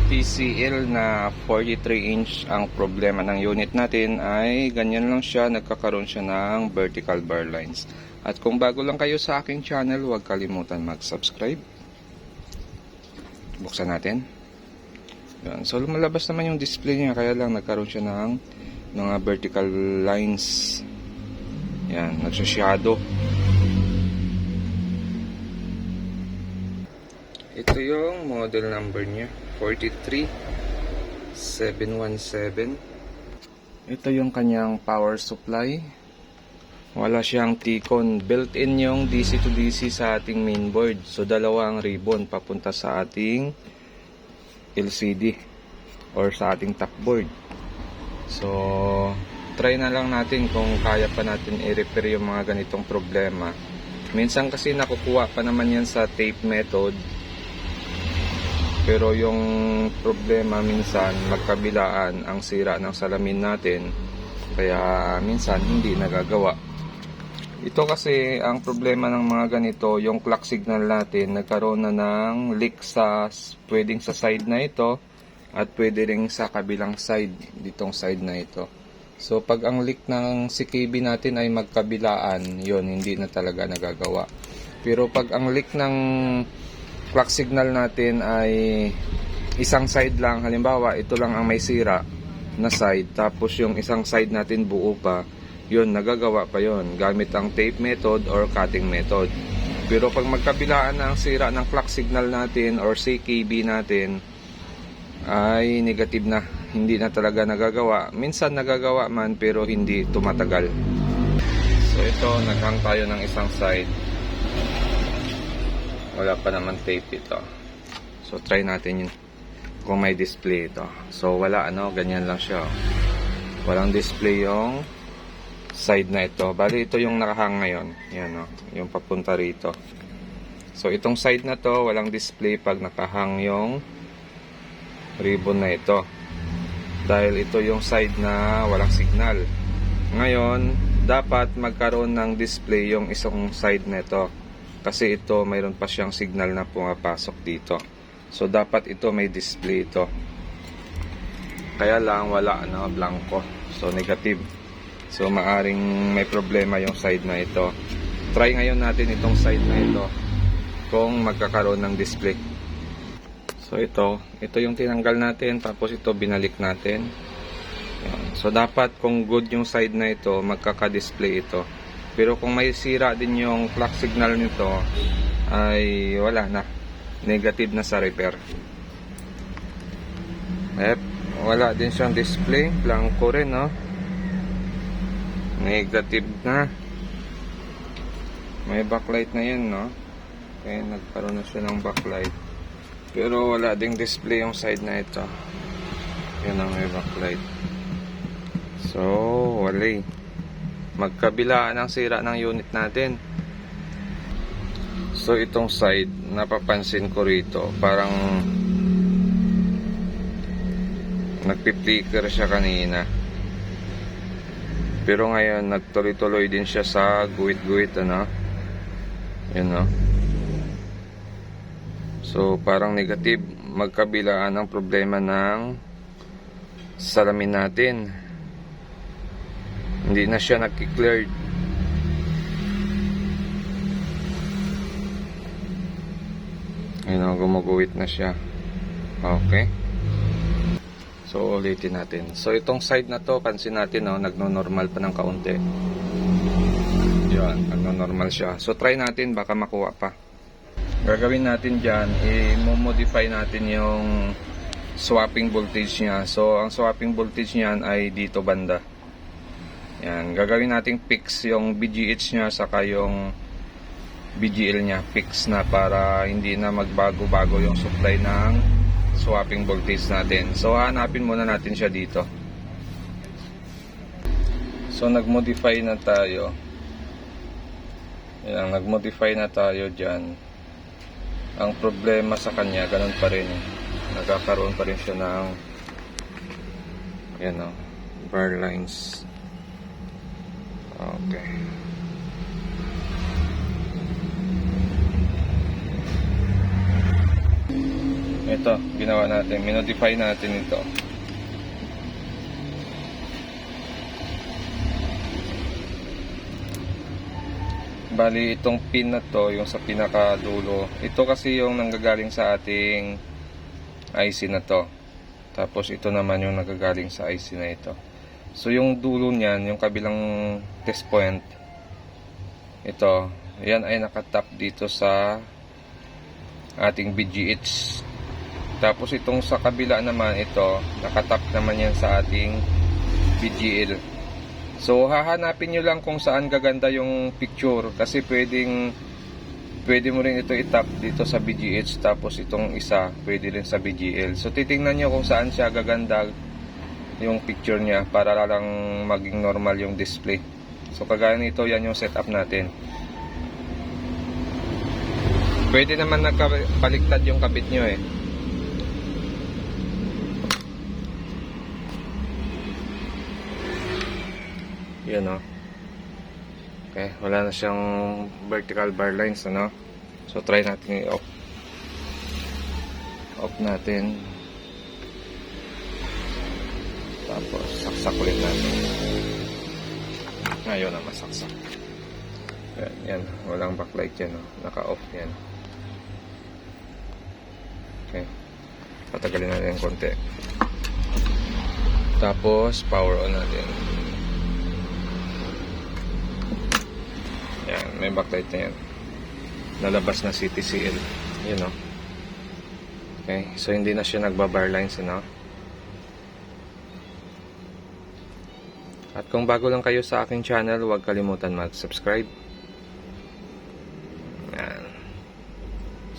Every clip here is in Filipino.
TCL na 43 inch ang problema ng unit natin ay ganyan lang siya, nagkakaroon siya ng vertical bar lines. At kung bago lang kayo sa aking channel, huwag kalimutan mag-subscribe. Buksan natin. Yan. So lumalabas naman yung display niya, kaya lang nagkaroon siya ng mga vertical lines. Yan, nagsashadow. Ito yung model number niya, 43717. Ito yung kanyang power supply. Wala siyang T-con. Built-in yung DC to DC sa ating mainboard. So dalawang ribbon papunta sa ating LCD or sa ating top board. So try na lang natin kung kaya pa natin i-repair yung mga ganitong problema. Minsan kasi nakukuha pa naman yan sa tape method. Pero yung problema minsan magkabilaan ang sira ng salamin natin, kaya minsan hindi nagagawa. Ito kasi ang problema ng mga ganito, yung clock signal natin nagkaroon na ng leak sa pwedeng sa side na ito at pwede ring sa kabilang side, ditong side na ito. So pag ang leak ng CKB natin ay magkabilaan, yon hindi na talaga nagagawa. Pero pag ang leak ng clock signal natin ay isang side lang, halimbawa ito lang ang may sira na side, tapos yung isang side natin buo pa, yun, nagagawa pa yun gamit ang tape method or cutting method. Pero pag magkabilaan na ang sira ng clock signal natin or CKB natin, ay negative na, hindi na talaga nagagawa. Minsan nagagawa man pero hindi tumatagal. So ito, naghang tayo ng isang side, wala pa naman tape ito. So try natin yun kung may display ito. So wala, ganyan lang siya. Walang display yung side na ito. Bali ito yung nakahang ngayon. Yan, yung papunta rito. So itong side na to walang display pag nakahang yung ribbon na ito. Dahil ito yung side na walang signal. Ngayon dapat magkaroon ng display yung isang side na ito. Kasi ito mayroon pa siyang signal na pumapasok dito. So dapat ito may display ito. Kaya lang wala, blanco. So negative. So maaring may problema yung side na ito. Try ngayon natin itong side na ito kung magkakaroon ng display. So ito yung tinanggal natin, tapos ito binalik natin. Yan. So dapat kung good yung side na ito, magkaka-display ito. Pero kung may sira din yung clock signal nito, ay wala na. Negative na sa repair. Wala din siyang display. Blanco rin, Negative na. May backlight na yan, Okay, nagkaroon na siya ng backlight. Pero wala ding display yung side na ito. Yan ang may backlight. So, wala. Magkabilaan ang sira ng unit natin. So itong side, napapansin ko rito, parang nagpi-flicker siya kanina. Pero ngayon nagtuloy-tuloy din siya sa guhit-guhit, Yan, So parang negative, magkabilaan ang problema ng salamin natin. Hindi na siya nagki-cleared. Ayun, gumuguhit na siya. Okay. So ulitin natin. So itong side na to, pansin natin, nagno-normal pa ng kaunti. Yan, nagno-normal siya. So try natin, baka makuha pa. Gagawin natin dyan, i-modify natin yung swapping voltage niya. So ang swapping voltage niyan ay dito banda. Yan, gagawin nating fix yung BGH niya saka yung BGL niya, fix na para hindi na magbago-bago yung supply ng swapping voltage natin. So hanapin muna natin siya dito. So nag-modify na tayo. Yan, nag-modify na tayo dyan. Ang problema sa kanya, ganun pa rin. Nagkakaroon pa rin siya ng bar lines. Okay. Ito, ginawa natin. Minodify natin ito. Bali, itong pin na to, yung sa pinakadulo, ito kasi yung nanggagaling sa ating IC na to. Tapos ito naman yung nanggagaling sa IC na ito. So yung dulo niyan, yung kabilang test point, ito, yan ay nakatap dito sa ating BGH. Tapos itong sa kabila naman, ito, nakatap naman yan sa ating BGL. So hahanapin nyo lang kung saan gaganda yung picture, kasi pwede mo rin ito itap dito sa BGH, tapos itong isa pwede rin sa BGL. So titingnan nyo kung saan siya gaganda yung picture niya para lang maging normal yung display. So kagaya nito, yan yung setup natin. Pwede naman nagpaliktad yung kabit nyo eh. Yan o. Okay, wala na siyang vertical bar lines, ano? So try natin i-off. Off natin. Tapos saksak ulit natin. Ngayon na masaksak. Yan, walang backlight yan, no? Naka-off yan. Okay. Patagalin natin yung konti. Tapos power on natin. Yan, may backlight na yan. Nalabas na CTCL. Yun, no? Okay, so hindi na siya nagbabar lines, no? At kung bago lang kayo sa aking channel, huwag kalimutan mag-subscribe. Yan.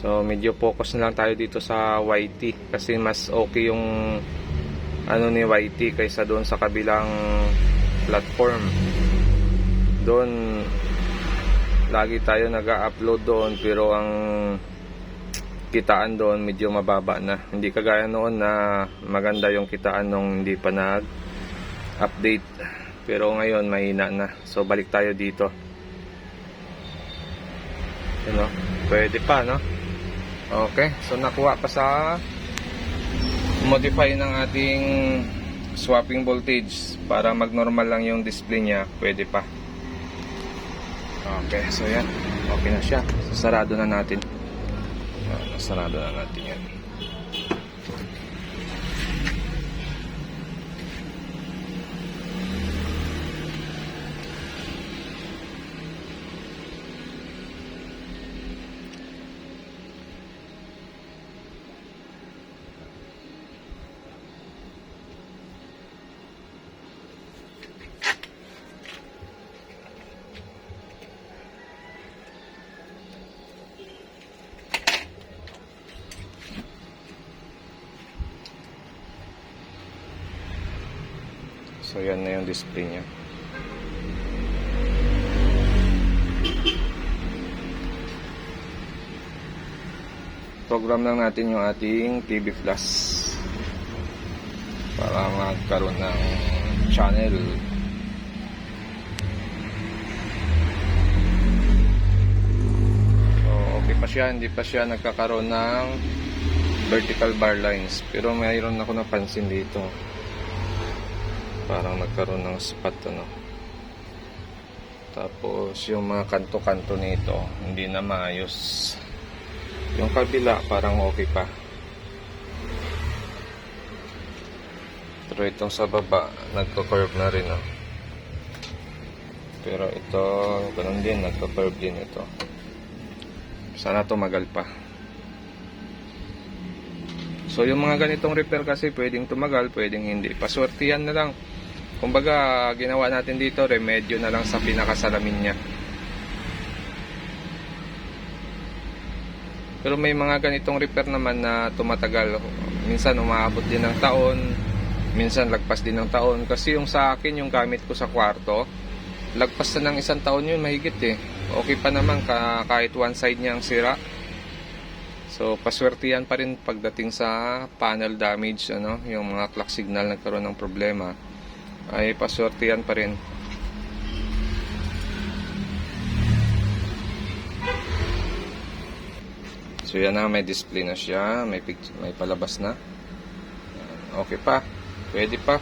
So, medyo focus na lang tayo dito sa YT. Kasi mas okay yung ano ni YT kaysa doon sa kabilang platform. Doon, lagi tayo nag-upload doon, pero ang kitaan doon medyo mababa na. Hindi kagaya noon na maganda yung kitaan nung hindi pa nag-update. Pero ngayon mahina na. So balik tayo dito. Ano? Pwede pa, no? Okay. So nakuha pa sa modify ng ating swapping voltage para mag-normal lang yung display niya. Pwede pa. Okay. So yan. Okay na siya. So, sarado na natin. Sarado na natin yan. So yan na yung display niya. Program lang natin yung ating TV Plus para magkaroon ng channel. So okay pa siya, hindi pa siya nagkakaroon ng vertical bar lines, pero mayroon ako napansin dito. Parang nagkaroon ng spot, ano. Tapos yung mga kanto-kanto nito hindi na maayos. Yung kabila parang okay pa, pero itong sa baba nagko-curve na rin, no? Pero ito ganun din, nagko-curve din ito. Sana tumagal pa. So yung mga ganitong repair kasi pwedeng tumagal, pwedeng hindi. Paswertihan na lang. Kumbaga, ginawa natin dito, remedyo na lang sa pinakasalamin niya. Pero may mga ganitong repair naman na tumatagal. Minsan umaabot din ng taon, minsan lagpas din ng taon. Kasi yung sa akin, yung gamit ko sa kwarto, lagpas na ng 1 taon yun, mahigit eh. Okay pa naman kahit one side niya ang sira. So, paswertihan pa rin pagdating sa panel damage, ano, yung mga clock signal nagkaroon ng problema. Ay paswertihan pa rin. So So yan na, may display na siya, may palabas na. Okay pa, pwede pa.